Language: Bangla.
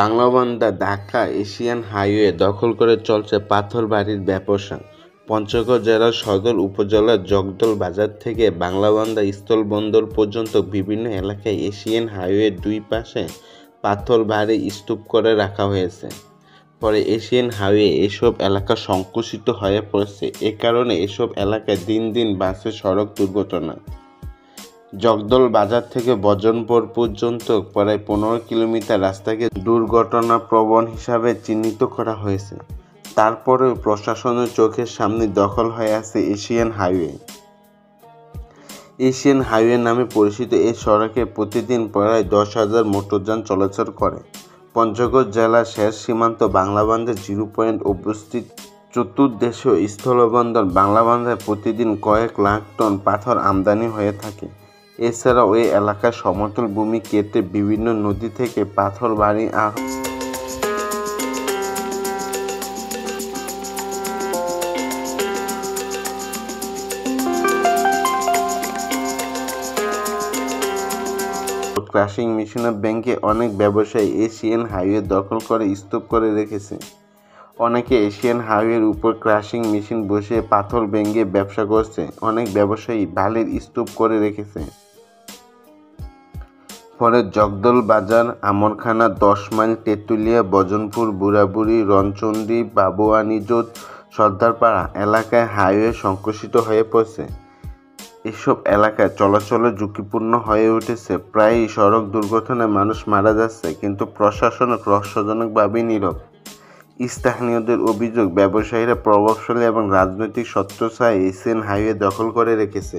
বাংলাবান্ধা ঢাকা এশিয়ান হাইওয়ে দখল করে চলছে পাথরবাড়ির ব্যবসা। পঞ্চগড় জেলার সদর উপজেলার জগদল বাজার থেকে বাংলাবান্ধা স্থলবন্দর পর্যন্ত বিভিন্ন এলাকায় এশিয়ান হাইওয়ের দুই পাশে পাথরবাড়ি স্তূপ করে রাখা হয়েছে। পরে এশিয়ান হাইওয়ে এসব এলাকা সংকুচিত হয়ে পড়েছে। এ কারণে এসব এলাকায় দিন দিন বাড়ছে সড়ক দুর্ঘটনা। জগদল বাজার থেকে বজনপুর পর্যন্ত প্রায় 15 কিলোমিটার রাস্তাকে দুর্ঘটনাপ্রবণ হিসাবে চিহ্নিত করা হয়েছে। তারপরেও প্রশাসনের চোখের সামনে দখল হয়ে আছে এশিয়ান হাইওয়ে। এশিয়ান হাইওয়ে নামে পরিচিত এই সড়কে প্রতিদিন প্রায় 10,000 মোটরযান চলাচল করে। পঞ্চগড় জেলার শেষ সীমান্ত বাংলাবান্ধা জিরো পয়েন্ট অবস্থিত। চতুর্দেশীয় স্থলবন্দর বাংলাবান্ধায় প্রতিদিন কয়েক লাখ টন পাথর আমদানি হয়ে থাকে। এছাড়াও এই এলাকার সমতল ভূমি কেটে বিভিন্ন নদী থেকে পাথর বাড়ি ক্রাশিং মেশিনের ব্যাংকে অনেক ব্যবসায়ী এশিয়ান হাইওয়ে দখল করে স্তূপ করে রেখেছে। অনেকে এশিয়ান হাইওয়ের উপর ক্রাশিং মেশিন বসিয়ে পাথর ভেঙে ব্যবসা করছে। অনেক ব্যবসায়ী বালির স্তূপ করে রেখেছে। ফলে জগদল বাজার, আমরখানা, 10 মাইল, তেঁতুলিয়া, বজনপুর, বুড়াবুড়ি, রণচণ্ডী, বাবুয়ানীজোট, সর্দারপাড়া এলাকায় হাইওয়ে সংকুচিত হয়ে পড়ছে। এসব এলাকায় চলাচলে ঝুঁকিপূর্ণ হয়ে উঠেছে। প্রায়ই সড়ক দুর্ঘটনায় মানুষ মারা যাচ্ছে, কিন্তু প্রশাসন রহস্যজনকভাবে নীরব। স্থানীয়দের অভিযোগ, ব্যবসায়ীরা প্রভাবশালী এবং রাজনৈতিক ছত্রছায়ায় এশিয়ান হাইওয়ে দখল করে রেখেছে।